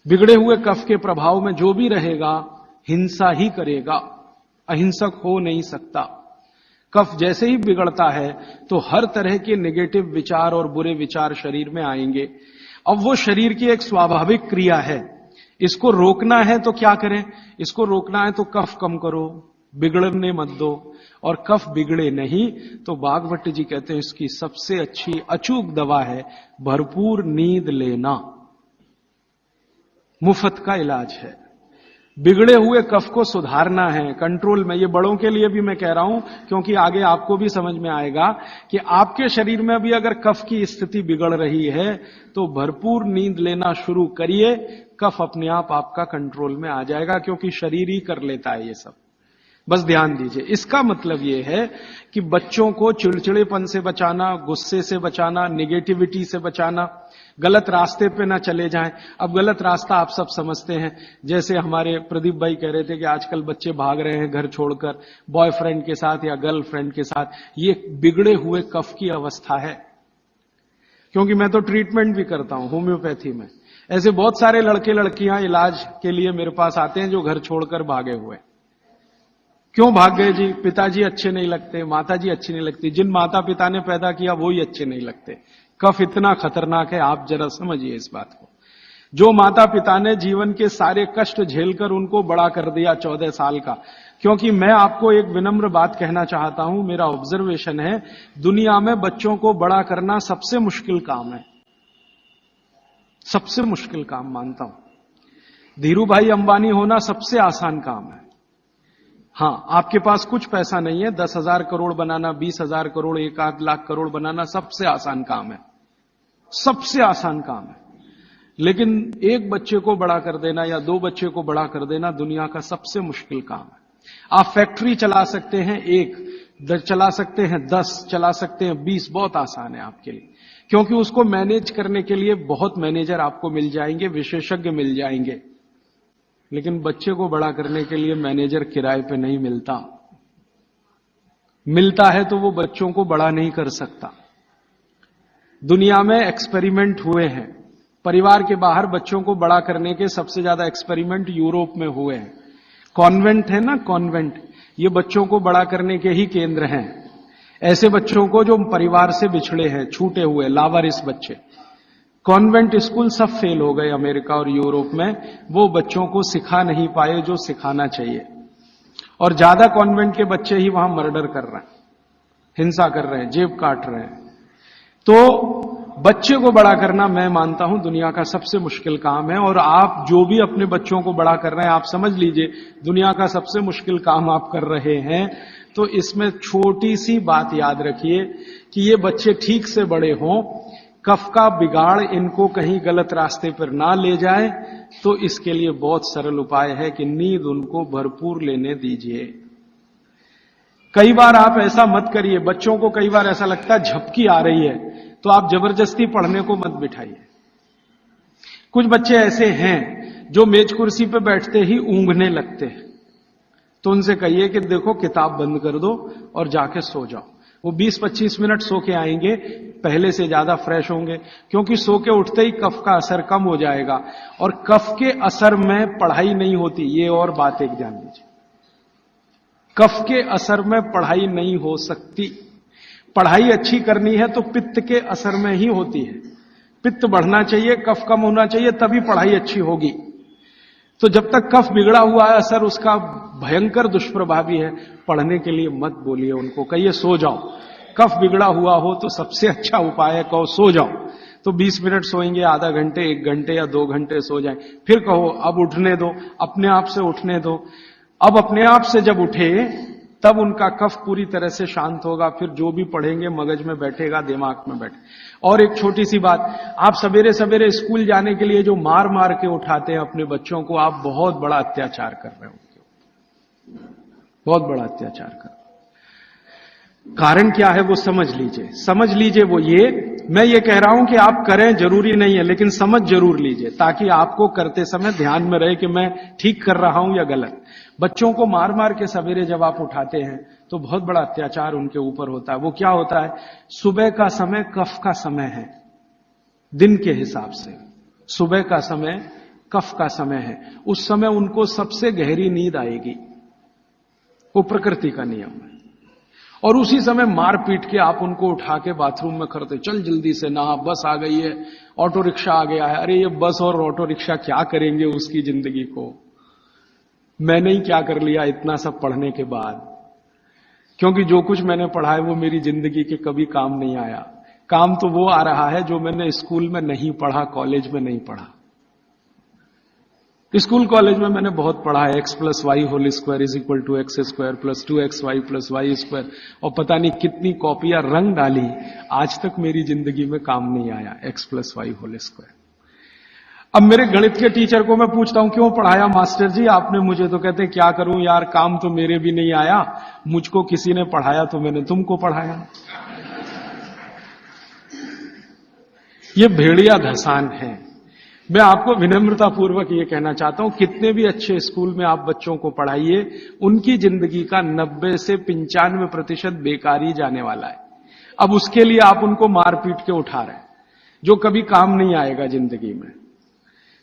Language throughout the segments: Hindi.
बिगड़े हुए कफ के प्रभाव में जो भी रहेगा हिंसा ही करेगा, अहिंसक हो नहीं सकता। कफ जैसे ही बिगड़ता है तो हर तरह के नेगेटिव विचार और बुरे विचार शरीर में आएंगे। अब वो शरीर की एक स्वाभाविक क्रिया है, इसको रोकना है तो क्या करें? इसको रोकना है तो कफ कम करो, बिगड़ने मत दो। और कफ बिगड़े नहीं तो बागभट्ट जी कहते हैं इसकी सबसे अच्छी अचूक दवा है भरपूर नींद लेना। मुफ्त का इलाज है। बिगड़े हुए कफ को सुधारना है, कंट्रोल में। ये बड़ों के लिए भी मैं कह रहा हूं क्योंकि आगे आपको भी समझ में आएगा कि आपके शरीर में भी अगर कफ की स्थिति बिगड़ रही है तो भरपूर नींद लेना शुरू करिए, कफ अपने आप आपका कंट्रोल में आ जाएगा, क्योंकि शरीर ही कर लेता है ये सब। बस ध्यान दीजिए। इसका मतलब यह है कि बच्चों को चिड़चिड़ेपन से बचाना, गुस्से से बचाना, नेगेटिविटी से बचाना, गलत रास्ते पे ना चले जाएं। अब गलत रास्ता आप सब समझते हैं, जैसे हमारे प्रदीप भाई कह रहे थे कि आजकल बच्चे भाग रहे हैं घर छोड़कर बॉयफ्रेंड के साथ या गर्लफ्रेंड के साथ। ये बिगड़े हुए कफ की अवस्था है। क्योंकि मैं तो ट्रीटमेंट भी करता हूं होम्योपैथी में। ऐसे बहुत सारे लड़के लड़कियां इलाज के लिए मेरे पास आते हैं जो घर छोड़कर भागे हुए। क्यों भाग गए जी? पिताजी अच्छे नहीं लगते, माताजी अच्छी नहीं लगती। जिन माता पिता ने पैदा किया वो ही अच्छे नहीं लगते। कफ इतना खतरनाक है, आप जरा समझिए इस बात को। जो माता पिता ने जीवन के सारे कष्ट झेलकर उनको बड़ा कर दिया 14 साल का। क्योंकि मैं आपको एक विनम्र बात कहना चाहता हूं, मेरा ऑब्जर्वेशन है, दुनिया में बच्चों को बड़ा करना सबसे मुश्किल काम है, सबसे मुश्किल काम मानता हूं। धीरू भाई अंबानी होना सबसे आसान काम है। हां, आपके पास कुछ पैसा नहीं है, 10,000 करोड़ बनाना, 20,000 करोड़, 1 लाख करोड़ बनाना सबसे आसान काम है, सबसे आसान काम है। लेकिन एक बच्चे को बड़ा कर देना या 2 बच्चे को बड़ा कर देना दुनिया का सबसे मुश्किल काम है। आप फैक्ट्री चला सकते हैं, 1 चला सकते हैं, 10 चला सकते हैं, 20 बहुत आसान है आपके लिए, क्योंकि उसको मैनेज करने के लिए बहुत मैनेजर आपको मिल जाएंगे, विशेषज्ञ मिल जाएंगे। लेकिन बच्चे को बड़ा करने के लिए मैनेजर किराए पे नहीं मिलता। मिलता है तो वो बच्चों को बड़ा नहीं कर सकता। दुनिया में एक्सपेरिमेंट हुए हैं, परिवार के बाहर बच्चों को बड़ा करने के सबसे ज्यादा एक्सपेरिमेंट यूरोप में हुए हैं। कॉन्वेंट है ना, कॉन्वेंट, ये बच्चों को बड़ा करने के ही केंद्र हैं। ऐसे बच्चों को जो परिवार से बिछड़े हैं, छूटे हुए, लावारिस बच्चे। कॉन्वेंट स्कूल सब फेल हो गए अमेरिका और यूरोप में। वो बच्चों को सिखा नहीं पाए जो सिखाना चाहिए, और ज्यादा कॉन्वेंट के बच्चे ही वहां मर्डर कर रहे हैं, हिंसा कर रहे हैं, जेब काट रहे हैं। तो बच्चे को बड़ा करना मैं मानता हूं दुनिया का सबसे मुश्किल काम है। और आप जो भी अपने बच्चों को बड़ा कर रहे हैं, आप समझ लीजिए दुनिया का सबसे मुश्किल काम आप कर रहे हैं। तो इसमें छोटी सी बात याद रखिए कि ये बच्चे ठीक से बड़े हों, कफ का बिगाड़ इनको कहीं गलत रास्ते पर ना ले जाए। तो इसके लिए बहुत सरल उपाय है कि नींद उनको भरपूर लेने दीजिए। कई बार आप ऐसा मत करिए, बच्चों को कई बार ऐसा लगता है झपकी आ रही है तो आप जबरदस्ती पढ़ने को मत बिठाइए। कुछ बच्चे ऐसे हैं जो मेज कुर्सी पे बैठते ही ऊंघने लगते हैं, तो उनसे कहिए कि देखो किताब बंद कर दो और जाके सो जाओ। वो 20-25 मिनट सो के आएंगे, पहले से ज्यादा फ्रेश होंगे, क्योंकि सो के उठते ही कफ का असर कम हो जाएगा। और कफ के असर में पढ़ाई नहीं होती, ये और बात एक ध्यान दीजिए। कफ के असर में पढ़ाई नहीं हो सकती। पढ़ाई अच्छी करनी है तो पित्त के असर में ही होती है। पित्त बढ़ना चाहिए, कफ कम होना चाहिए, तभी पढ़ाई अच्छी होगी। तो जब तक कफ बिगड़ा हुआ है, असर उसका भयंकर दुष्प्रभावी है। पढ़ने के लिए मत बोलिए उनको, कहिए सो जाओ। कफ बिगड़ा हुआ हो तो सबसे अच्छा उपाय है कहो सो जाओ। तो 20 मिनट सोएंगे, आधा घंटे, 1 घंटे या 2 घंटे सो जाए, फिर कहो अब उठने दो, अपने आप से उठने दो। अब अपने आप से जब उठे तब उनका कफ पूरी तरह से शांत होगा, फिर जो भी पढ़ेंगे मगज में बैठेगा, दिमाग में बैठे। और एक छोटी सी बात, आप सवेरे सवेरे स्कूल जाने के लिए जो मार मार के उठाते हैं अपने बच्चों को, आप बहुत बड़ा अत्याचार कर रहे हो, बहुत बड़ा अत्याचार कर रहे हो। कारण क्या है वो समझ लीजिए, समझ लीजिए। वो ये, मैं ये कह रहा हूं कि आप करें जरूरी नहीं है, लेकिन समझ जरूर लीजिए, ताकि आपको करते समय ध्यान में रहे कि मैं ठीक कर रहा हूं या गलत। बच्चों को मार मार के सवेरे जब आप उठाते हैं तो बहुत बड़ा अत्याचार उनके ऊपर होता है। वो क्या होता है, सुबह का समय कफ का समय है दिन के हिसाब से। सुबह का समय कफ का समय है, उस समय उनको सबसे गहरी नींद आएगी। वो प्रकृति का नियम है। और उसी समय मार पीट के आप उनको उठा के बाथरूम में करते, चल जल्दी से नहा, बस आ गई है, ऑटो रिक्शा आ गया है। अरे ये बस और ऑटो रिक्शा क्या करेंगे उसकी जिंदगी को? मैंने ही क्या कर लिया इतना सब पढ़ने के बाद, क्योंकि जो कुछ मैंने पढ़ा है वो मेरी जिंदगी के कभी काम नहीं आया। काम तो वो आ रहा है जो मैंने स्कूल में नहीं पढ़ा, कॉलेज में नहीं पढ़ा। स्कूल कॉलेज में मैंने बहुत पढ़ा है, x + y² = x² + 2xy + y², और पता नहीं कितनी कॉपियां रंग डाली, आज तक मेरी जिंदगी में काम नहीं आया x + y²। अब मेरे गणित के टीचर को मैं पूछता हूं क्यों पढ़ाया मास्टर जी आपने मुझे, तो कहते हैं क्या करूं यार, काम तो मेरे भी नहीं आया, मुझको किसी ने पढ़ाया तो मैंने तुमको पढ़ाया। ये भेड़िया धसान है। मैं आपको विनम्रतापूर्वक ये कहना चाहता हूं, कितने भी अच्छे स्कूल में आप बच्चों को पढ़ाइए, उनकी जिंदगी का 90 से 95% बेकार ही जाने वाला है। अब उसके लिए आप उनको मार पीट के उठा रहे हैं, जो कभी काम नहीं आएगा जिंदगी में।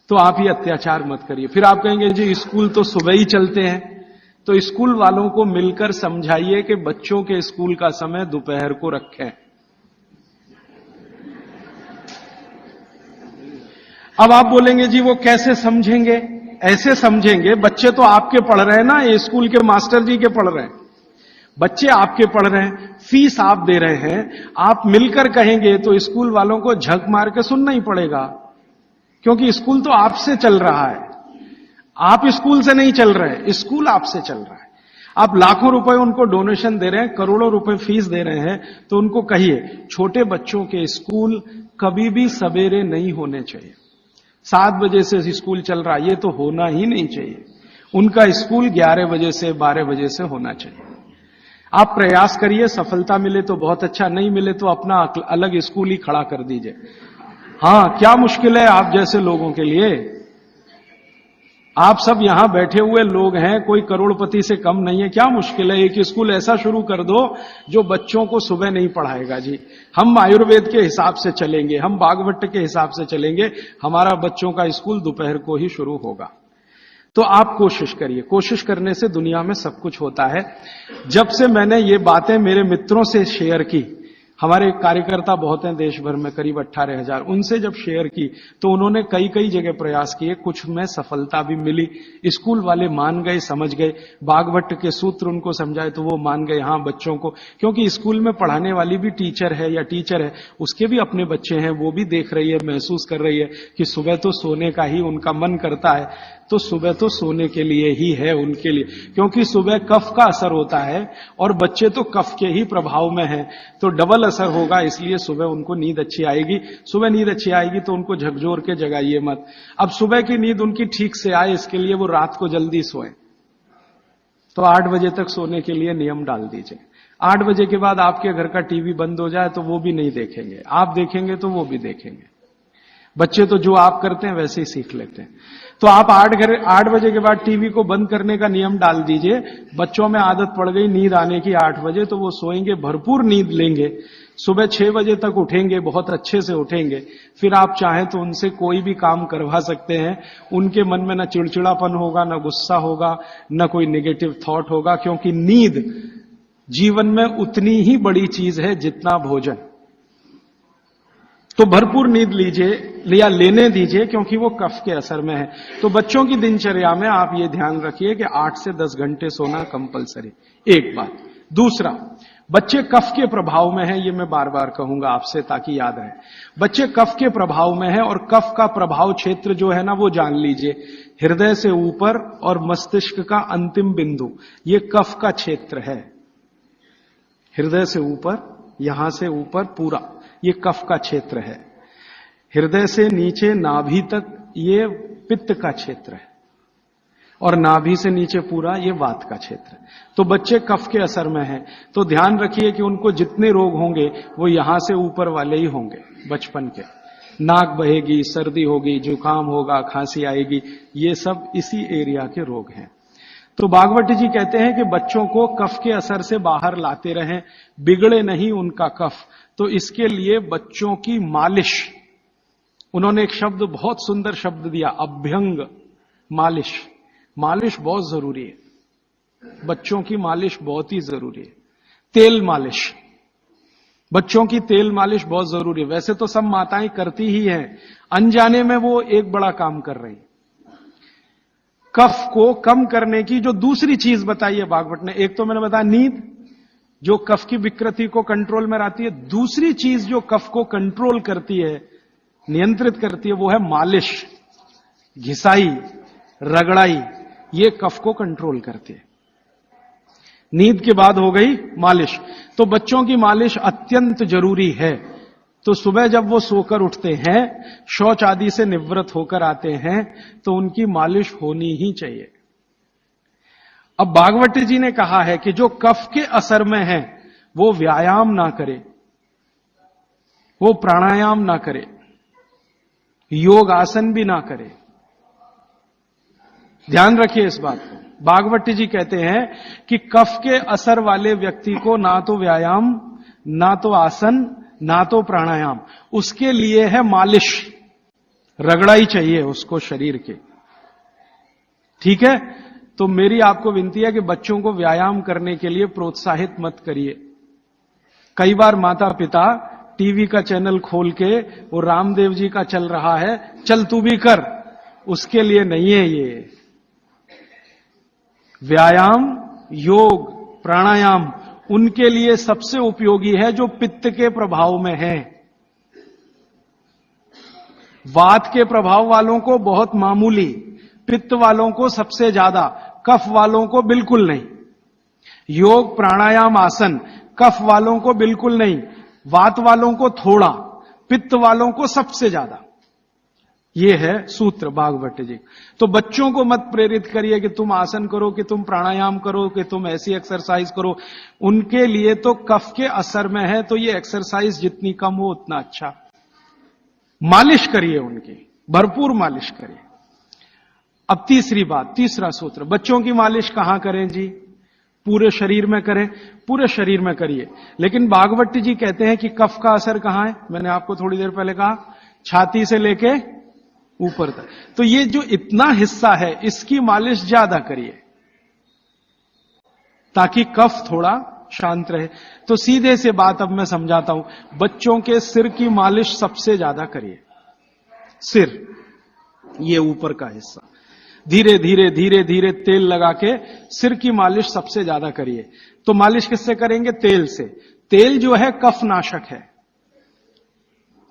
तो आप ये अत्याचार मत करिए। फिर आप कहेंगे जी स्कूल तो सुबह ही चलते हैं, तो स्कूल वालों को मिलकर समझाइए कि बच्चों के स्कूल का समय दोपहर को रखें। अब आप बोलेंगे जी वो कैसे समझेंगे? ऐसे समझेंगे, बच्चे तो आपके पढ़ रहे हैं ना, ये स्कूल के मास्टर जी के पढ़ रहे हैं, बच्चे आपके पढ़ रहे हैं, फीस आप दे रहे हैं। आप मिलकर कहेंगे तो स्कूल वालों को झक मार के सुनना ही पड़ेगा, क्योंकि स्कूल तो आपसे चल रहा है। आप स्कूल से नहीं चल रहे, स्कूल आपसे चल रहा है। आप लाखों रुपए उनको डोनेशन दे रहे हैं, करोड़ों रुपए फीस दे रहे हैं, तो उनको कहिए छोटे बच्चों के स्कूल कभी भी सवेरे नहीं होने चाहिए। 7 बजे से स्कूल चल रहा है, ये तो होना ही नहीं चाहिए। उनका स्कूल 11 बजे से 12 बजे से होना चाहिए। आप प्रयास करिए, सफलता मिले तो बहुत अच्छा, नहीं मिले तो अपना अलग स्कूल ही खड़ा कर दीजिए। हां, क्या मुश्किल है आप जैसे लोगों के लिए? आप सब यहां बैठे हुए लोग हैं, कोई करोड़पति से कम नहीं है, क्या मुश्किल है? एक स्कूल ऐसा शुरू कर दो जो बच्चों को सुबह नहीं पढ़ाएगा जी। हम आयुर्वेद के हिसाब से चलेंगे, हम बागवट के हिसाब से चलेंगे, हमारा बच्चों का स्कूल दोपहर को ही शुरू होगा। तो आप कोशिश करिए, कोशिश करने से दुनिया में सब कुछ होता है। जब से मैंने ये बातें मेरे मित्रों से शेयर की, हमारे कार्यकर्ता बहुत हैं देश भर में, करीब 18,000, उनसे जब शेयर की तो उन्होंने कई कई जगह प्रयास किए, कुछ में सफलता भी मिली। स्कूल वाले मान गए, समझ गए, बागवट के सूत्र उनको समझाए तो वो मान गए। हाँ, बच्चों को, क्योंकि स्कूल में पढ़ाने वाली भी टीचर है या टीचर है, उसके भी अपने बच्चे हैं, वो भी देख रही है, महसूस कर रही है कि सुबह तो सोने का ही उनका मन करता है, तो सुबह तो सोने के लिए ही है उनके लिए, क्योंकि सुबह कफ का असर होता है और बच्चे तो कफ के ही प्रभाव में हैं, तो डबल असर होगा, इसलिए सुबह उनको नींद अच्छी आएगी। सुबह नींद अच्छी आएगी तो उनको झकझोर के जगाइए मत। अब सुबह की नींद उनकी ठीक से आए, इसके लिए वो रात को जल्दी सोए, तो 8 बजे तक सोने के लिए नियम डाल दीजिए। 8 बजे के बाद आपके घर का टीवी बंद हो जाए तो वो भी नहीं देखेंगे, आप देखेंगे तो वो भी देखेंगे। बच्चे तो जो आप करते हैं वैसे ही सीख लेते हैं। तो आप 8 बजे के बाद टीवी को बंद करने का नियम डाल दीजिए। बच्चों में आदत पड़ गई नींद आने की 8 बजे, तो वो सोएंगे, भरपूर नींद लेंगे, सुबह 6 बजे तक उठेंगे, बहुत अच्छे से उठेंगे। फिर आप चाहें तो उनसे कोई भी काम करवा सकते हैं। उनके मन में न चिड़चिड़ापन होगा, न गुस्सा होगा, न कोई नेगेटिव थॉट होगा, क्योंकि नींद जीवन में उतनी ही बड़ी चीज है जितना भोजन। तो भरपूर नींद लीजिए या लेने दीजिए, क्योंकि वो कफ के असर में है। तो बच्चों की दिनचर्या में आप ये ध्यान रखिए कि 8 से 10 घंटे सोना कंपलसरी, एक बात। दूसरा, बच्चे कफ के प्रभाव में हैं, ये मैं बार बार कहूंगा आपसे ताकि याद रहे। बच्चे कफ के प्रभाव में हैं, और कफ का प्रभाव क्षेत्र जो है ना, वो जान लीजिए, हृदय से ऊपर और मस्तिष्क का अंतिम बिंदु, ये कफ का क्षेत्र है। हृदय से ऊपर, यहां से ऊपर पूरा ये कफ का क्षेत्र है। हृदय से नीचे नाभि तक ये पित्त का क्षेत्र है, और नाभि से नीचे पूरा ये वात का क्षेत्र है। तो बच्चे कफ के असर में हैं, तो ध्यान रखिए कि उनको जितने रोग होंगे वो यहां से ऊपर वाले ही होंगे। बचपन के नाक बहेगी, सर्दी होगी, जुकाम होगा, खांसी आएगी, ये सब इसी एरिया के रोग हैं। तो बागवती जी कहते हैं कि बच्चों को कफ के असर से बाहर लाते रहें, बिगड़े नहीं उनका कफ। तो इसके लिए बच्चों की मालिश, उन्होंने एक शब्द, बहुत सुंदर शब्द दिया, अभ्यंग मालिश। मालिश बहुत जरूरी है, बच्चों की मालिश बहुत ही जरूरी है। तेल मालिश, बच्चों की तेल मालिश बहुत जरूरी है। वैसे तो सब माताएं करती ही हैं, अनजाने में वो एक बड़ा काम कर रही। कफ को कम करने की जो दूसरी चीज बताई है भागवत ने, एक तो मैंने बताया नींद, जो कफ की विकृति को कंट्रोल में लाती है। दूसरी चीज जो कफ को कंट्रोल करती है, नियंत्रित करती है, वो है मालिश, घिसाई, रगड़ाई। ये कफ को कंट्रोल करती है। नींद के बाद हो गई मालिश। तो बच्चों की मालिश अत्यंत जरूरी है। तो सुबह जब वो सोकर उठते हैं, शौच आदि से निवृत्त होकर आते हैं, तो उनकी मालिश होनी ही चाहिए। अब भागवती जी ने कहा है कि जो कफ के असर में है वो व्यायाम ना करे, वो प्राणायाम ना करे, योग आसन भी ना करे। ध्यान रखिए इस बात को। भागवती जी कहते हैं कि कफ के असर वाले व्यक्ति को ना तो व्यायाम, ना तो आसन, ना तो प्राणायाम, उसके लिए है मालिश, रगड़ाई चाहिए उसको शरीर के। ठीक है? तो मेरी आपको विनती है कि बच्चों को व्यायाम करने के लिए प्रोत्साहित मत करिए। कई बार माता पिता टीवी का चैनल खोल के वो रामदेव जी का चल रहा है, चल तू भी कर, उसके लिए नहीं है ये। व्यायाम, योग, प्राणायाम उनके लिए सबसे उपयोगी है जो पित्त के प्रभाव में है। वात के प्रभाव वालों को बहुत मामूली, पित्त वालों को सबसे ज्यादा, कफ वालों को बिल्कुल नहीं। योग, प्राणायाम, आसन कफ वालों को बिल्कुल नहीं, वात वालों को थोड़ा, पित्त वालों को सबसे ज्यादा। यह है सूत्र भागवत जी। तो बच्चों को मत प्रेरित करिए कि तुम आसन करो, कि तुम प्राणायाम करो, कि तुम ऐसी एक्सरसाइज करो। उनके लिए तो कफ के असर में है, तो ये एक्सरसाइज जितनी कम हो उतना अच्छा। मालिश करिए उनकी, भरपूर मालिश करिए। अब तीसरी बात, तीसरा सूत्र, बच्चों की मालिश कहां करें जी? पूरे शरीर में करें, पूरे शरीर में करिए। लेकिन भागवत जी कहते हैं कि कफ का असर कहां है? मैंने आपको थोड़ी देर पहले कहा, छाती से लेके ऊपर तक। तो ये जो इतना हिस्सा है, इसकी मालिश ज्यादा करिए ताकि कफ थोड़ा शांत रहे। तो सीधे से बात अब मैं समझाता हूं। बच्चों के सिर की मालिश सबसे ज्यादा करिए। सिर, ये ऊपर का हिस्सा, धीरे धीरे धीरे धीरे तेल लगा के सिर की मालिश सबसे ज्यादा करिए। तो मालिश किससे करेंगे? तेल से। तेल जो है कफ नाशक है,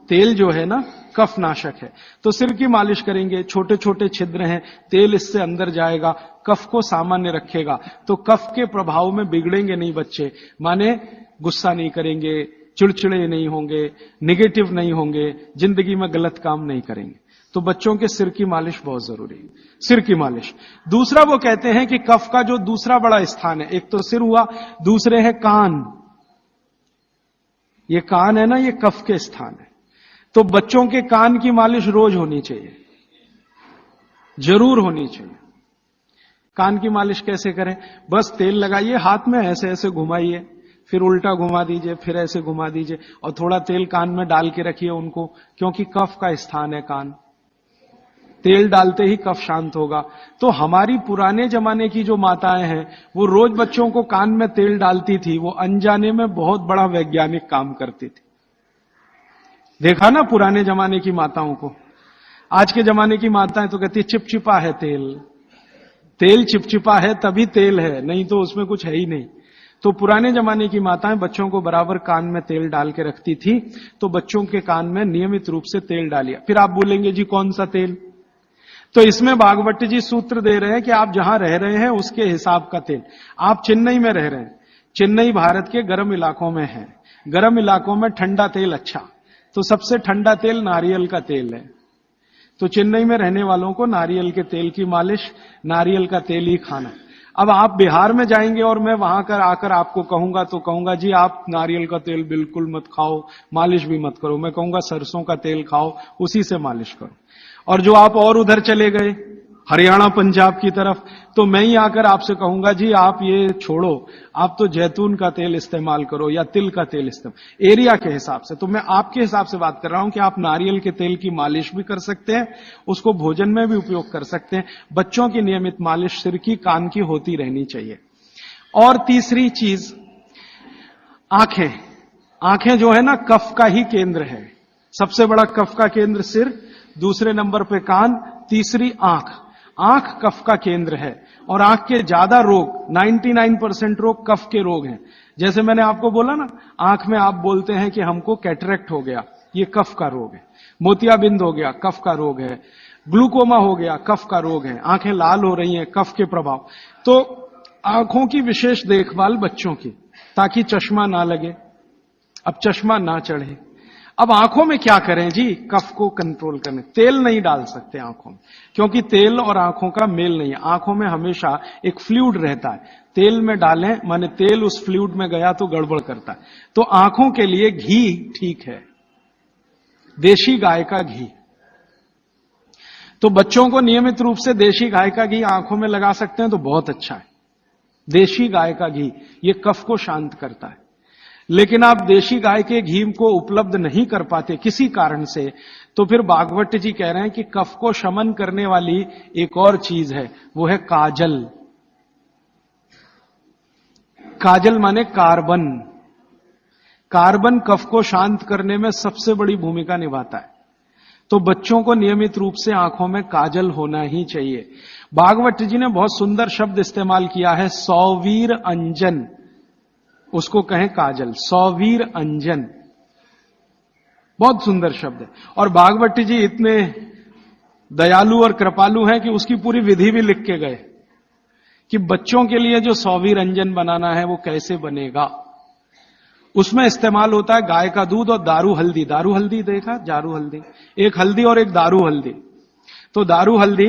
तेल जो है ना कफ नाशक है। तो सिर की मालिश करेंगे, छोटे छोटे छिद्र हैं, तेल इससे अंदर जाएगा, कफ को सामान्य रखेगा। तो कफ के प्रभाव में बिगड़ेंगे नहीं बच्चे, माने गुस्सा नहीं करेंगे, चिड़चिड़े नहीं होंगे, निगेटिव नहीं होंगे, जिंदगी में गलत काम नहीं करेंगे। तो बच्चों के सिर की मालिश बहुत जरूरी है, सिर की मालिश। दूसरा वो कहते हैं कि कफ का जो दूसरा बड़ा स्थान है, एक तो सिर हुआ, दूसरे है कान। ये कान है ना, ये कफ के स्थान है। तो बच्चों के कान की मालिश रोज होनी चाहिए, जरूर होनी चाहिए। कान की मालिश कैसे करें? बस तेल लगाइए, हाथ में ऐसे ऐसे घुमाइए, फिर उल्टा घुमा दीजिए, फिर ऐसे घुमा दीजिए, और थोड़ा तेल कान में डाल के रखिए उनको, क्योंकि कफ का स्थान है कान। तेल डालते ही कफ शांत होगा। तो हमारी पुराने जमाने की जो माताएं हैं, वो रोज बच्चों को कान में तेल डालती थी, वो अनजाने में बहुत बड़ा वैज्ञानिक काम करती थी। देखा ना पुराने जमाने की माताओं को। आज के जमाने की माताएं तो कहती चिपचिपा है तेल, तेल चिपचिपा है तभी तेल है, नहीं तो उसमें कुछ है ही नहीं। तो पुराने जमाने की माताएं बच्चों को बराबर कान में तेल डाल के रखती थी। तो बच्चों के कान में नियमित रूप से तेल डालिए। फिर आप बोलेंगे जी कौन सा तेल? तो इसमें भागवत जी सूत्र दे रहे हैं कि आप जहां रह रहे हैं उसके हिसाब का तेल। आप चेन्नई में रह रहे हैं, चेन्नई भारत के गर्म इलाकों में है, गर्म इलाकों में ठंडा तेल अच्छा, तो सबसे ठंडा तेल नारियल का तेल है। तो चेन्नई में रहने वालों को नारियल के तेल की मालिश, नारियल का तेल ही खाना। अब आप बिहार में जाएंगे और मैं वहां कर आकर आपको कहूंगा, तो कहूंगा जी आप नारियल का तेल बिल्कुल मत खाओ, मालिश भी मत करो। मैं कहूंगा सरसों का तेल खाओ, उसी से मालिश करो। और जो आप और उधर चले गए, हरियाणा पंजाब की तरफ, तो मैं ही आकर आपसे कहूंगा जी आप ये छोड़ो, आप तो जैतून का तेल इस्तेमाल करो या तिल का तेल इस्तेमाल, एरिया के हिसाब से। तो मैं आपके हिसाब से बात कर रहा हूं कि आप नारियल के तेल की मालिश भी कर सकते हैं, उसको भोजन में भी उपयोग कर सकते हैं। बच्चों की नियमित मालिश सिर की, कान की होती रहनी चाहिए। और तीसरी चीज, आंखें। आंखें जो है ना, कफ का ही केंद्र है। सबसे बड़ा कफ का केंद्र सिर, दूसरे नंबर पे कान, तीसरी आंख। आंख कफ का केंद्र है और आंख के ज्यादा रोग, 99% रोग कफ के रोग हैं। जैसे मैंने आपको बोला ना, आंख में आप बोलते हैं कि हमको कैटरेक्ट हो गया, ये कफ का रोग है। मोतियाबिंद हो गया, कफ का रोग है। ग्लूकोमा हो गया, कफ का रोग है। आंखें लाल हो रही हैं, कफ के प्रभाव। तो आंखों की विशेष देखभाल बच्चों की, ताकि चश्मा ना लगे, अब चश्मा ना चढ़े। अब आंखों में क्या करें जी, कफ को कंट्रोल करने, तेल नहीं डाल सकते आंखों में, क्योंकि तेल और आंखों का मेल नहीं है। आंखों में हमेशा एक फ्लूइड रहता है, तेल में डालें माने तेल उस फ्लूइड में गया तो गड़बड़ करता है। तो आंखों के लिए घी ठीक है, देशी गाय का घी। तो बच्चों को नियमित रूप से देशी गाय का घी आंखों में लगा सकते हैं तो बहुत अच्छा है। देशी गाय का घी ये कफ को शांत करता है। लेकिन आप देशी गाय के घी को उपलब्ध नहीं कर पाते किसी कारण से, तो फिर भागवत जी कह रहे हैं कि कफ को शमन करने वाली एक और चीज है, वो है काजल। काजल माने कार्बन। कार्बन कफ को शांत करने में सबसे बड़ी भूमिका निभाता है। तो बच्चों को नियमित रूप से आंखों में काजल होना ही चाहिए। भागवत जी ने बहुत सुंदर शब्द इस्तेमाल किया है, सौवीर अंजन, उसको कहें काजल, सौवीर अंजन, बहुत सुंदर शब्द है। और भागवत जी इतने दयालु और कृपालु हैं कि उसकी पूरी विधि भी लिख के गए कि बच्चों के लिए जो सौवीर अंजन बनाना है वो कैसे बनेगा। उसमें इस्तेमाल होता है गाय का दूध और दारू हल्दी। दारू हल्दी देखा, जारू हल्दी, एक हल्दी और एक दारू हल्दी। तो दारू हल्दी,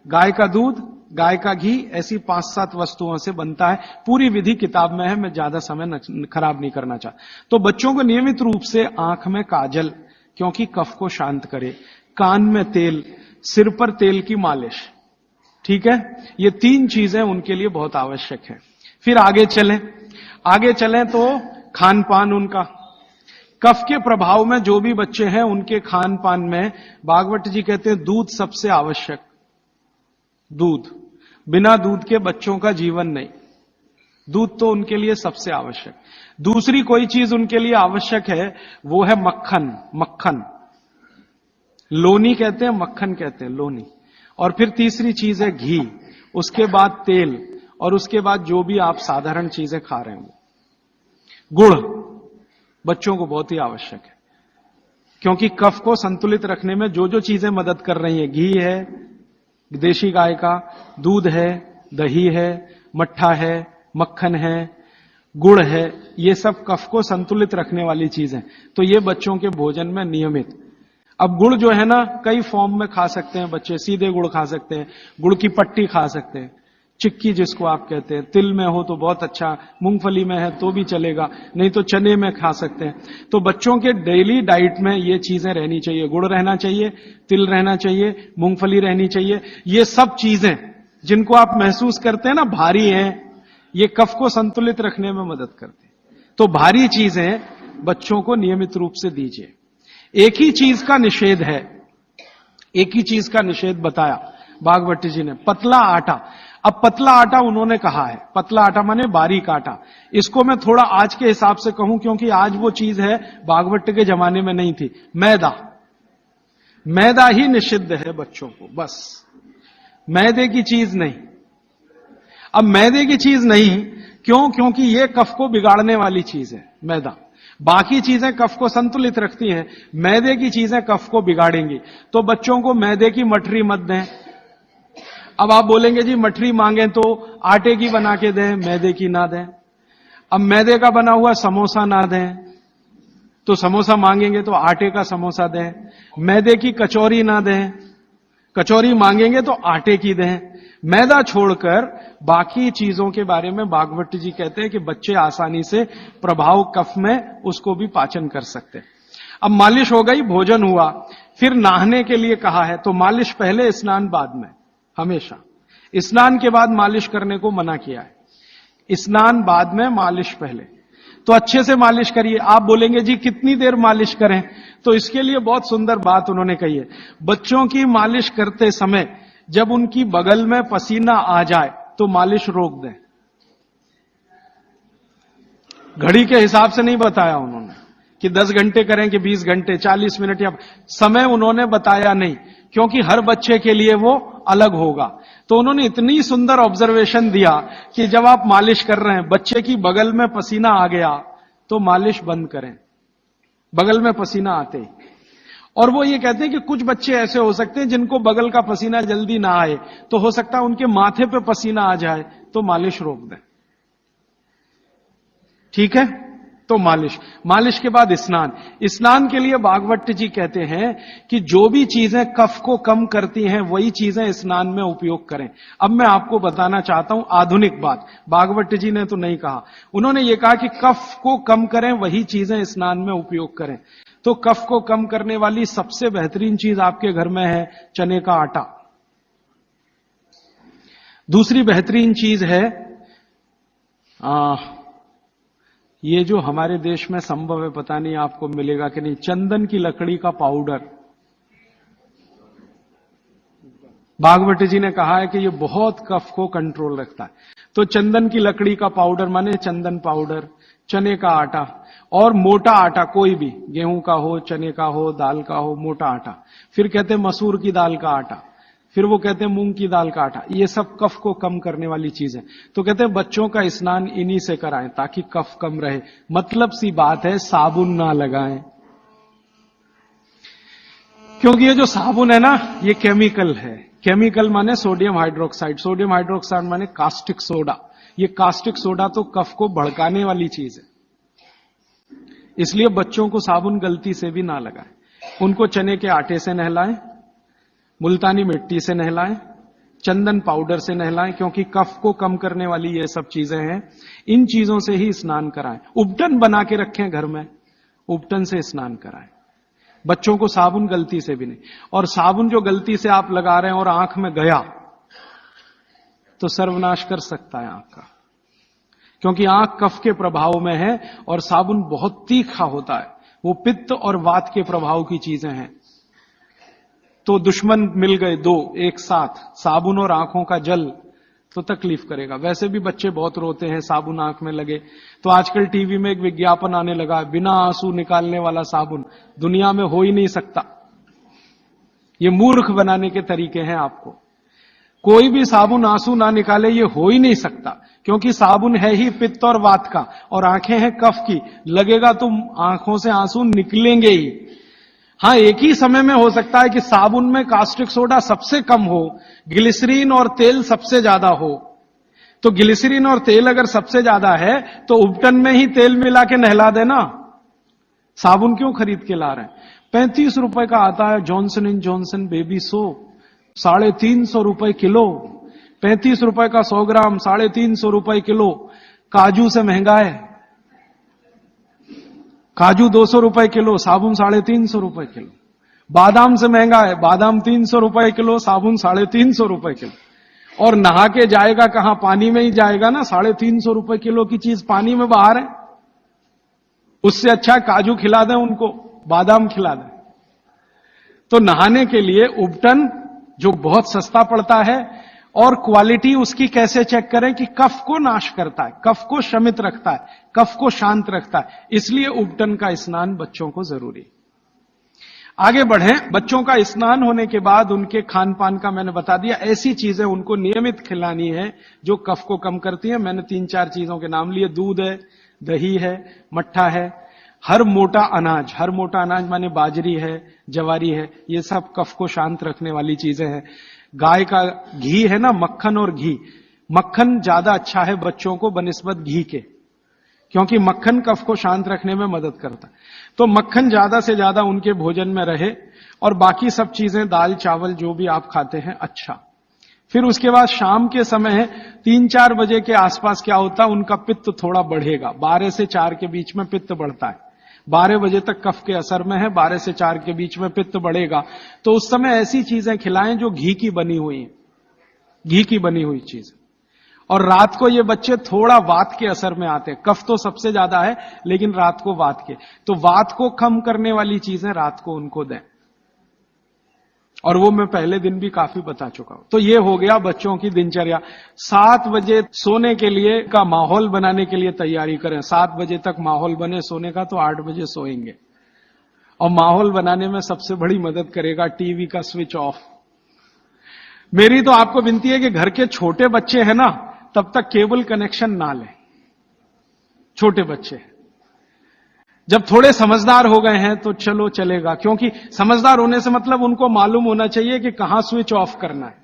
गाय का दूध, गाय का घी, ऐसी 5-7 वस्तुओं से बनता है। पूरी विधि किताब में है, मैं ज्यादा समय खराब नहीं करना चाहता। तो बच्चों को नियमित रूप से आंख में काजल, क्योंकि कफ को शांत करे, कान में तेल, सिर पर तेल की मालिश, ठीक है। ये 3 चीजें उनके लिए बहुत आवश्यक है। फिर आगे चलें तो खान पान उनका, कफ के प्रभाव में जो भी बच्चे हैं उनके खान पान में भागवत जी कहते हैं दूध सबसे आवश्यक। दूध, बिना दूध के बच्चों का जीवन नहीं, दूध तो उनके लिए सबसे आवश्यक। दूसरी कोई चीज उनके लिए आवश्यक है, वो है मक्खन। मक्खन, लोनी कहते हैं, मक्खन कहते हैं, लोनी। और फिर तीसरी चीज है घी, उसके बाद तेल, और उसके बाद जो भी आप साधारण चीजें खा रहे हो। गुड़ बच्चों को बहुत ही आवश्यक है, क्योंकि कफ को संतुलित रखने में जो जो चीजें मदद कर रही हैं, घी है देशी गाय का, दूध है, दही है, मट्ठा है, मक्खन है, गुड़ है, ये सब कफ को संतुलित रखने वाली चीजें। तो ये बच्चों के भोजन में नियमित। अब गुड़ जो है ना, कई फॉर्म में खा सकते हैं बच्चे। सीधे गुड़ खा सकते हैं, गुड़ की पट्टी खा सकते हैं, चिक्की जिसको आप कहते हैं, तिल में हो तो बहुत अच्छा, मूंगफली में है तो भी चलेगा, नहीं तो चने में खा सकते हैं। तो बच्चों के डेली डाइट में ये चीजें रहनी चाहिए, गुड़ रहना चाहिए, तिल रहना चाहिए, मूंगफली रहनी चाहिए। ये सब चीजें जिनको आप महसूस करते हैं ना भारी हैं, ये कफ को संतुलित रखने में मदद करते हैं। तो भारी चीजें बच्चों को नियमित रूप से दीजिए। एक ही चीज का निषेध है, एक ही चीज का निषेध बताया भागवत जी ने, पतला आटा। अब पतला आटा उन्होंने कहा है, पतला आटा माने बारीक आटा। इसको मैं थोड़ा आज के हिसाब से कहूं, क्योंकि आज वो चीज है भागवत के जमाने में नहीं थी। मैदा, मैदा ही निषिद्ध है बच्चों को, बस मैदे की चीज नहीं। अब मैदे की चीज नहीं क्यों? क्योंकि ये कफ को बिगाड़ने वाली चीज है मैदा। बाकी चीजें कफ को संतुलित रखती हैं, मैदे की चीजें कफ को बिगाड़ेंगी। तो बच्चों को मैदे की मठरी मत दें। अब आप बोलेंगे जी मठरी मांगे तो आटे की बना के दें, मैदे की ना दें। अब मैदे का बना हुआ समोसा ना दें, तो समोसा मांगेंगे तो आटे का समोसा दें। मैदे की कचौरी ना दें, कचौरी मांगेंगे तो आटे की दें। मैदा छोड़कर बाकी चीजों के बारे में भागवत जी कहते हैं कि बच्चे आसानी से प्रभाव कफ में उसको भी पाचन कर सकते हैं। अब मालिश हो गई, भोजन हुआ, फिर नहाने के लिए कहा है, तो मालिश पहले, स्नान बाद में। हमेशा। स्नान के बाद मालिश करने को मना किया है। स्नान बाद में, मालिश पहले। तो अच्छे से मालिश करिए। आप बोलेंगे जी कितनी देर मालिश करें, तो इसके लिए बहुत सुंदर बात उन्होंने कही है। बच्चों की मालिश करते समय जब उनकी बगल में पसीना आ जाए तो मालिश रोक दें। घड़ी के हिसाब से नहीं बताया उन्होंने कि 10 घंटे करें कि 20 घंटे, 40 मिनट, या समय उन्होंने बताया नहीं, क्योंकि हर बच्चे के लिए वो अलग होगा। तो उन्होंने इतनी सुंदर ऑब्जर्वेशन दिया कि जब आप मालिश कर रहे हैं, बच्चे की बगल में पसीना आ गया तो मालिश बंद करें, बगल में पसीना आते ही। और वो ये कहते हैं कि कुछ बच्चे ऐसे हो सकते हैं जिनको बगल का पसीना जल्दी ना आए, तो हो सकता है उनके माथे पे पसीना आ जाए, तो मालिश रोक दें। ठीक है, तो मालिश के बाद स्नान। स्नान के लिए भागवत जी कहते हैं कि जो भी चीजें कफ को कम करती हैं वही चीजें स्नान में उपयोग करें। अब मैं आपको बताना चाहता हूं आधुनिक बात, भागवत जी ने तो नहीं कहा। उन्होंने ये कहा कि कफ को कम करें वही चीजें स्नान में उपयोग करें। तो कफ को कम करने वाली सबसे बेहतरीन चीज आपके घर में है चने का आटा। दूसरी बेहतरीन चीज है ये जो हमारे देश में संभव है, पता नहीं आपको मिलेगा कि नहीं, चंदन की लकड़ी का पाउडर। भागवत जी ने कहा है कि ये बहुत कफ को कंट्रोल रखता है। तो चंदन की लकड़ी का पाउडर माने चंदन पाउडर, चने का आटा, और मोटा आटा कोई भी, गेहूं का हो, चने का हो, दाल का हो, मोटा आटा। फिर कहते हैं मसूर की दाल का आटा, फिर वो कहते हैं मूंग की दाल का आटा। ये सब कफ को कम करने वाली चीजें। तो कहते हैं बच्चों का स्नान इन्हीं से कराएं ताकि कफ कम रहे। मतलब सी बात है, साबुन ना लगाएं, क्योंकि ये जो साबुन है ना, ये केमिकल है। केमिकल माने सोडियम हाइड्रोक्साइड, सोडियम हाइड्रोक्साइड माने कास्टिक सोडा। ये कास्टिक सोडा तो कफ को भड़काने वाली चीज है, इसलिए बच्चों को साबुन गलती से भी ना लगाएं। उनको चने के आटे से नहलाएं, मुल्तानी मिट्टी से नहलाएं, चंदन पाउडर से नहलाएं, क्योंकि कफ को कम करने वाली ये सब चीजें हैं। इन चीजों से ही स्नान कराएं। उपटन बना के रखें घर में, उपटन से स्नान कराएं। बच्चों को साबुन गलती से भी नहीं। और साबुन जो गलती से आप लगा रहे हैं और आंख में गया तो सर्वनाश कर सकता है आंख का, क्योंकि आंख कफ के प्रभाव में है और साबुन बहुत तीखा होता है। वो पित्त और वात के प्रभाव की चीजें हैं। तो दुश्मन मिल गए दो एक साथ, साबुन और आंखों का जल, तो तकलीफ करेगा। वैसे भी बच्चे बहुत रोते हैं साबुन आंख में लगे। तो आजकल टीवी में एक विज्ञापन आने लगा, बिना आंसू निकालने वाला साबुन दुनिया में हो ही नहीं सकता। ये मूर्ख बनाने के तरीके हैं आपको। कोई भी साबुन आंसू ना निकाले, ये हो ही नहीं सकता, क्योंकि साबुन है ही पित्त और वात का, और आंखें हैं कफ की। लगेगा तो आंखों से आंसू निकलेंगे ही। हां, एक ही समय में हो सकता है कि साबुन में कास्टिक सोडा सबसे कम हो, ग्लिसरीन और तेल सबसे ज्यादा हो। तो ग्लिसरीन और तेल अगर सबसे ज्यादा है तो उपटन में ही तेल मिला के नहला देना। साबुन क्यों खरीद के ला रहे हैं? 35 रुपए का आता है Johnson and Johnson baby soap, 350 रुपए किलो। 35 रुपए का 100 ग्राम, 350 रुपए किलो। काजू से महंगा है, काजू 200 रुपए किलो, साबुन 350 रुपए किलो। बादाम से महंगा है, बादाम 300 रुपए किलो, साबुन 350 रुपए किलो। और नहा के जाएगा कहां? पानी में ही जाएगा ना। 350 रुपए किलो की चीज पानी में बाहर है। उससे अच्छा काजू खिला दें उनको, बादाम खिला दें। तो नहाने के लिए उपटन जो बहुत सस्ता पड़ता है, और क्वालिटी उसकी कैसे चेक करें कि कफ को नाश करता है, कफ को शमित रखता है, कफ को शांत रखता है। इसलिए उपटन का स्नान बच्चों को जरूरी। आगे बढ़ें। बच्चों का स्नान होने के बाद उनके खान पान का मैंने बता दिया। ऐसी चीजें उनको नियमित खिलानी है जो कफ को कम करती है। मैंने 3-4 चीजों के नाम लिए। दूध है, दही है, मट्ठा है, हर मोटा अनाज। हर मोटा अनाज माने बाजरी है, जवारी है, ये सब कफ को शांत रखने वाली चीजें हैं। गाय का घी है ना, मक्खन और घी। मक्खन ज्यादा अच्छा है बच्चों को बनिस्बत घी के, क्योंकि मक्खन कफ को शांत रखने में मदद करता है। तो मक्खन ज्यादा से ज्यादा उनके भोजन में रहे, और बाकी सब चीजें, दाल चावल जो भी आप खाते हैं, अच्छा। फिर उसके बाद शाम के समय 3-4 बजे के आसपास क्या होता है, उनका पित्त थोड़ा बढ़ेगा। 12 से 4 के बीच में पित्त बढ़ता है। 12 बजे तक कफ के असर में है, 12 से 4 के बीच में पित्त बढ़ेगा। तो उस समय ऐसी चीजें खिलाएं जो घी की बनी हुई हैं। घी की बनी हुई चीज। और रात को ये बच्चे थोड़ा वात के असर में आते हैं, कफ तो सबसे ज्यादा है लेकिन रात को वात के, तो वात को कम करने वाली चीजें रात को उनको दें। और वो मैं पहले दिन भी काफी बता चुका हूं। तो ये हो गया बच्चों की दिनचर्या। 7 बजे सोने के लिए का माहौल बनाने के लिए तैयारी करें। 7 बजे तक माहौल बने सोने का तो 8 बजे सोएंगे। और माहौल बनाने में सबसे बड़ी मदद करेगा टीवी का स्विच ऑफ। मेरी तो आपको विनती है कि घर के छोटे बच्चे हैं ना, तब तक केबल कनेक्शन ना लें। छोटे बच्चे जब थोड़े समझदार हो गए हैं तो चलो चलेगा, क्योंकि समझदार होने से मतलब उनको मालूम होना चाहिए कि कहां स्विच ऑफ करना है,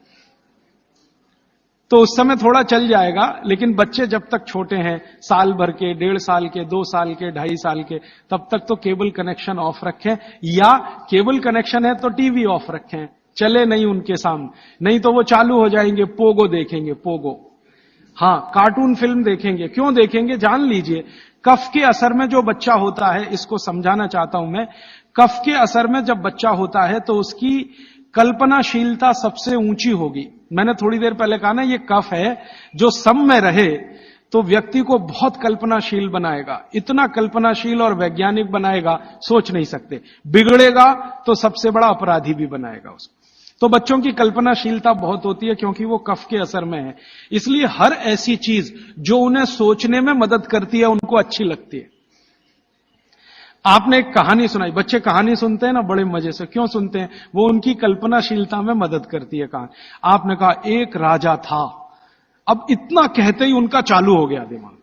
तो उस समय थोड़ा चल जाएगा। लेकिन बच्चे जब तक छोटे हैं, साल भर के, 1.5 साल के, 2 साल के, 2.5 साल के, तब तक तो केबल कनेक्शन ऑफ रखें, या केबल कनेक्शन है तो टीवी ऑफ रखें, चले नहीं उनके सामने। नहीं तो वो चालू हो जाएंगे, पोगो देखेंगे, पोगो। हां, कार्टून फिल्म देखेंगे। क्यों देखेंगे जान लीजिए। कफ के असर में जो बच्चा होता है, इसको समझाना चाहता हूं मैं, कफ के असर में जब बच्चा होता है तो उसकी कल्पनाशीलता सबसे ऊंची होगी। मैंने थोड़ी देर पहले कहा ना, ये कफ है, जो सम में रहे तो व्यक्ति को बहुत कल्पनाशील बनाएगा, इतना कल्पनाशील और वैज्ञानिक बनाएगा, सोच नहीं सकते। बिगड़ेगा तो सबसे बड़ा अपराधी भी बनाएगा उसको। तो बच्चों की कल्पनाशीलता बहुत होती है क्योंकि वो कफ के असर में है। इसलिए हर ऐसी चीज जो उन्हें सोचने में मदद करती है उनको अच्छी लगती है। आपने एक कहानी सुनाई, बच्चे कहानी सुनते हैं ना बड़े मजे से। क्यों सुनते हैं? वो उनकी कल्पनाशीलता में मदद करती है कहानी। आपने कहा एक राजा था, अब इतना कहते ही उनका चालू हो गया दिमाग।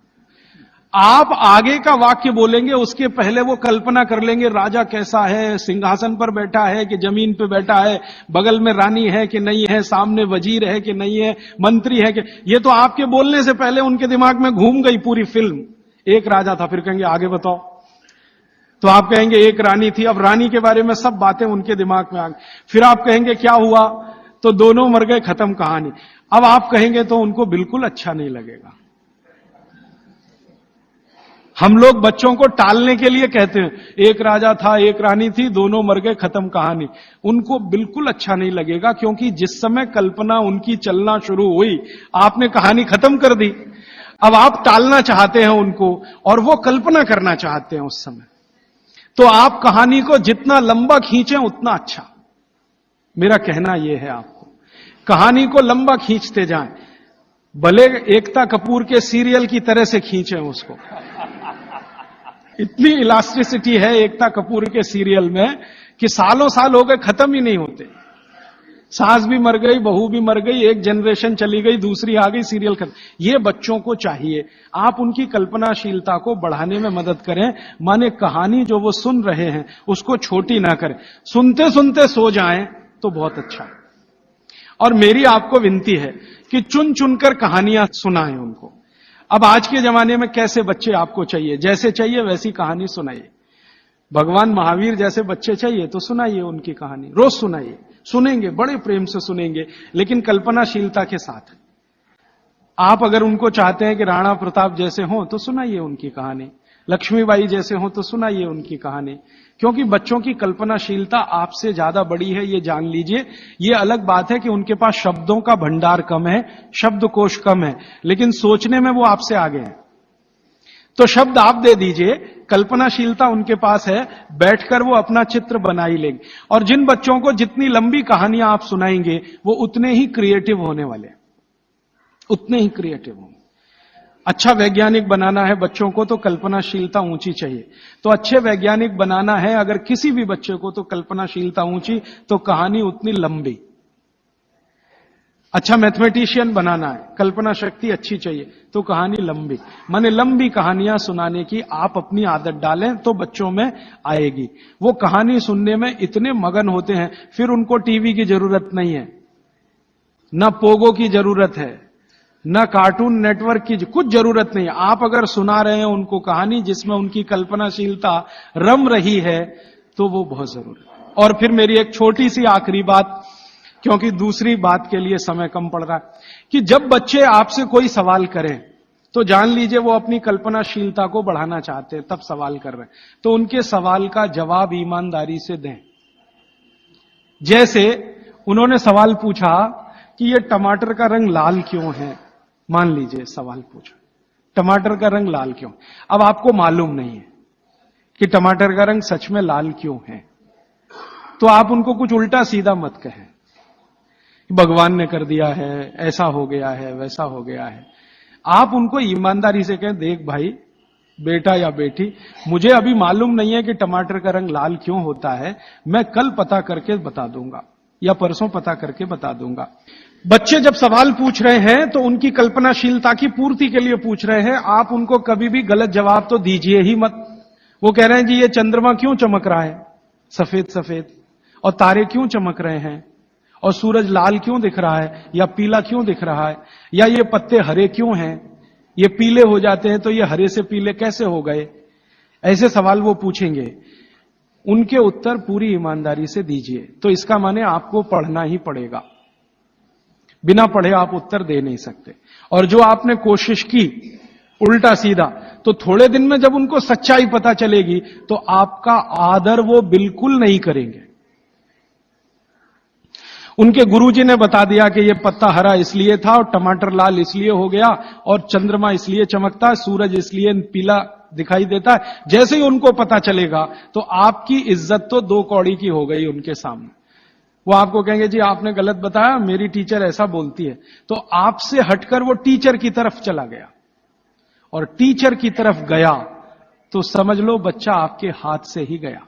आप आगे का वाक्य बोलेंगे, उसके पहले वो कल्पना कर लेंगे राजा कैसा है, सिंहासन पर बैठा है कि जमीन पर बैठा है, बगल में रानी है कि नहीं है, सामने वजीर है कि नहीं है, मंत्री है कि। ये तो आपके बोलने से पहले उनके दिमाग में घूम गई पूरी फिल्म। एक राजा था, फिर कहेंगे आगे बताओ, तो आप कहेंगे एक रानी थी, अब रानी के बारे में सब बातें उनके दिमाग में आ गई। फिर आप कहेंगे क्या हुआ, तो दोनों मर गए, खत्म कहानी। अब आप कहेंगे तो उनको बिल्कुल अच्छा नहीं लगेगा। हम लोग बच्चों को टालने के लिए कहते हैं, एक राजा था, एक रानी थी, दोनों मर गए, खत्म कहानी। उनको बिल्कुल अच्छा नहीं लगेगा, क्योंकि जिस समय कल्पना उनकी चलना शुरू हुई, आपने कहानी खत्म कर दी। अब आप टालना चाहते हैं उनको, और वो कल्पना करना चाहते हैं उस समय। तो आप कहानी को जितना लंबा खींचें उतना अच्छा। मेरा कहना यह है आपको, कहानी को लंबा खींचते जाएं, भले एकता कपूर के सीरियल की तरह से खींचें उसको। इतनी इलास्टिसिटी है एकता कपूर के सीरियल में कि सालों साल हो गए, खत्म ही नहीं होते। सास भी मर गई, बहू भी मर गई, एक जनरेशन चली गई, दूसरी आ गई, सीरियल खत्म। ये बच्चों को चाहिए, आप उनकी कल्पनाशीलता को बढ़ाने में मदद करें। माने कहानी जो वो सुन रहे हैं उसको छोटी ना करें, सुनते सुनते सो जाएं तो बहुत अच्छा है। और मेरी आपको विनती है कि चुन चुनकर कहानियां सुनाएं उनको। अब आज के जमाने में कैसे बच्चे आपको चाहिए, जैसे चाहिए वैसी कहानी सुनाइए। भगवान महावीर जैसे बच्चे चाहिए तो सुनाइए उनकी कहानी, रोज सुनाइए, सुनेंगे, बड़े प्रेम से सुनेंगे, लेकिन कल्पनाशीलता के साथ। आप अगर उनको चाहते हैं कि राणा प्रताप जैसे हों तो सुनाइए उनकी कहानी, लक्ष्मीबाई जैसे हों तो सुनाइए उनकी कहानी, क्योंकि बच्चों की कल्पनाशीलता आपसे ज्यादा बड़ी है, ये जान लीजिए। ये अलग बात है कि उनके पास शब्दों का भंडार कम है, शब्दकोश कम है, लेकिन सोचने में वो आपसे आगे हैं। तो शब्द आप दे दीजिए, कल्पनाशीलता उनके पास है, बैठकर वो अपना चित्र बना ही लेंगे। और जिन बच्चों को जितनी लंबी कहानियां आप सुनाएंगे वो उतने ही क्रिएटिव होने वाले, उतने ही क्रिएटिव होंगे। अच्छा वैज्ञानिक बनाना है बच्चों को तो कल्पनाशीलता ऊंची चाहिए। तो अच्छे वैज्ञानिक बनाना है अगर किसी भी बच्चे को, तो कल्पनाशीलता ऊंची, तो कहानी उतनी लंबी। अच्छा मैथमेटिशियन बनाना है, कल्पना शक्ति अच्छी चाहिए, तो कहानी लंबी। माने लंबी कहानियां सुनाने की आप अपनी आदत डालें तो बच्चों में आएगी। वो कहानी सुनने में इतने मगन होते हैं, फिर उनको टीवी की जरूरत नहीं है, ना पोगो की जरूरत है, ना कार्टून नेटवर्क की कुछ जरूरत नहीं। आप अगर सुना रहे हैं उनको कहानी जिसमें उनकी कल्पनाशीलता रम रही है तो वो बहुत जरूरी है। और फिर मेरी एक छोटी सी आखिरी बात, क्योंकि दूसरी बात के लिए समय कम पड़ रहा है, कि जब बच्चे आपसे कोई सवाल करें तो जान लीजिए वो अपनी कल्पनाशीलता को बढ़ाना चाहते हैं, तब सवाल कर रहे हैं। तो उनके सवाल का जवाब ईमानदारी से दें। जैसे उन्होंने सवाल पूछा कि ये टमाटर का रंग लाल क्यों है। मान लीजिए सवाल पूछा, टमाटर का रंग लाल क्यों। अब आपको मालूम नहीं है कि टमाटर का रंग सच में लाल क्यों है, तो आप उनको कुछ उल्टा सीधा मत कहें, भगवान ने कर दिया है, ऐसा हो गया है, वैसा हो गया है। आप उनको ईमानदारी से कहें, देख भाई, बेटा या बेटी, मुझे अभी मालूम नहीं है कि टमाटर का रंग लाल क्यों होता है, मैं कल पता करके बता दूंगा या परसों पता करके बता दूंगा। बच्चे जब सवाल पूछ रहे हैं तो उनकी कल्पनाशीलता की पूर्ति के लिए पूछ रहे हैं, आप उनको कभी भी गलत जवाब तो दीजिए ही मत। वो कह रहे हैं जी ये चंद्रमा क्यों चमक रहा है सफेद सफेद, और तारे क्यों चमक रहे हैं, और सूरज लाल क्यों दिख रहा है या पीला क्यों दिख रहा है, या ये पत्ते हरे क्यों हैं, ये पीले हो जाते हैं तो ये हरे से पीले कैसे हो गए। ऐसे सवाल वो पूछेंगे, उनके उत्तर पूरी ईमानदारी से दीजिए। तो इसका माने आपको पढ़ना ही पड़ेगा, बिना पढ़े आप उत्तर दे नहीं सकते। और जो आपने कोशिश की उल्टा सीधा, तो थोड़े दिन में जब उनको सच्चाई पता चलेगी तो आपका आदर वो बिल्कुल नहीं करेंगे। उनके गुरुजी ने बता दिया कि ये पत्ता हरा इसलिए था और टमाटर लाल इसलिए हो गया और चंद्रमा इसलिए चमकता है, सूरज इसलिए पीला दिखाई देता है। जैसे ही उनको पता चलेगा तो आपकी इज्जत तो 2 कौड़ी की हो गई उनके सामने। वो आपको कहेंगे जी आपने गलत बताया, मेरी टीचर ऐसा बोलती है। तो आपसे हटकर वो टीचर की तरफ चला गया, और टीचर की तरफ गया तो समझ लो बच्चा आपके हाथ से ही गया।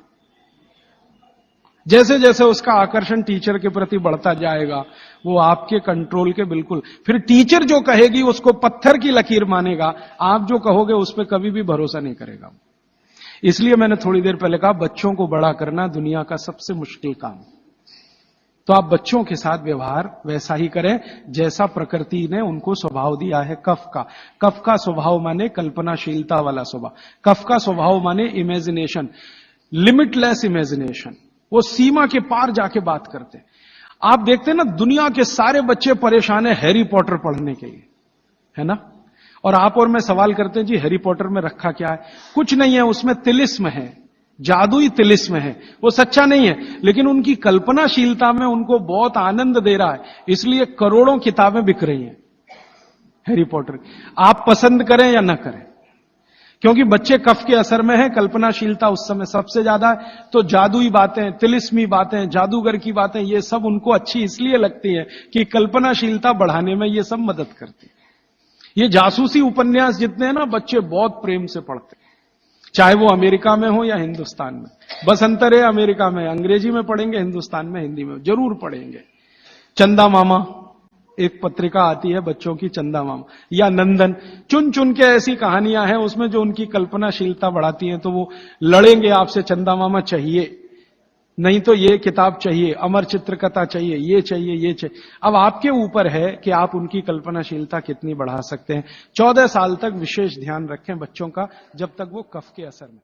जैसे जैसे उसका आकर्षण टीचर के प्रति बढ़ता जाएगा, वो आपके कंट्रोल के बिल्कुल, फिर टीचर जो कहेगी उसको पत्थर की लकीर मानेगा, आप जो कहोगे उस पर कभी भी भरोसा नहीं करेगा। इसलिए मैंने थोड़ी देर पहले कहा, बच्चों को बड़ा करना दुनिया का सबसे मुश्किल काम। तो आप बच्चों के साथ व्यवहार वैसा ही करें जैसा प्रकृति ने उनको स्वभाव दिया है। कफ का स्वभाव माने कल्पनाशीलता वाला स्वभाव, कफ का स्वभाव माने इमेजिनेशन, लिमिटलेस इमेजिनेशन। वो सीमा के पार जाके बात करते हैं। आप देखते हैं ना, दुनिया के सारे बच्चे परेशान है हैरी पॉटर पढ़ने के लिए, है ना। और आप और मैं सवाल करते हैं जी हैरी पॉटर में रखा क्या है। कुछ नहीं है, उसमें तिलिस्म है, जादुई तिलिस्म है। वो सच्चा नहीं है, लेकिन उनकी कल्पनाशीलता में उनको बहुत आनंद दे रहा है, इसलिए करोड़ों किताबें बिक रही हैं हैरी पॉटर। आप पसंद करें या न करें, क्योंकि बच्चे कफ के असर में है, कल्पनाशीलता उस समय सबसे ज्यादा है। तो जादुई बातें, तिलिस्मी बातें, जादूगर की बातें, ये सब उनको अच्छी इसलिए लगती है कि कल्पनाशीलता बढ़ाने में ये सब मदद करती है। ये जासूसी उपन्यास जितने हैं ना, बच्चे बहुत प्रेम से पढ़ते हैं, चाहे वो अमेरिका में हो या हिंदुस्तान में। बस अंतर है, अमेरिका में अंग्रेजी में पढ़ेंगे, हिंदुस्तान में हिंदी में जरूर पढ़ेंगे। चंदा मामा एक पत्रिका आती है बच्चों की, चंदा मामा या नंदन, चुन चुन के ऐसी कहानियां हैं उसमें जो उनकी कल्पनाशीलता बढ़ाती हैं। तो वो लड़ेंगे आपसे, चंदा मामा चाहिए, नहीं तो ये किताब चाहिए, अमर चित्रकथा चाहिए, ये चाहिए, ये चाहिए। अब आपके ऊपर है कि आप उनकी कल्पनाशीलता कितनी बढ़ा सकते हैं। 14 साल तक विशेष ध्यान रखें बच्चों का, जब तक वो कफ के असर में।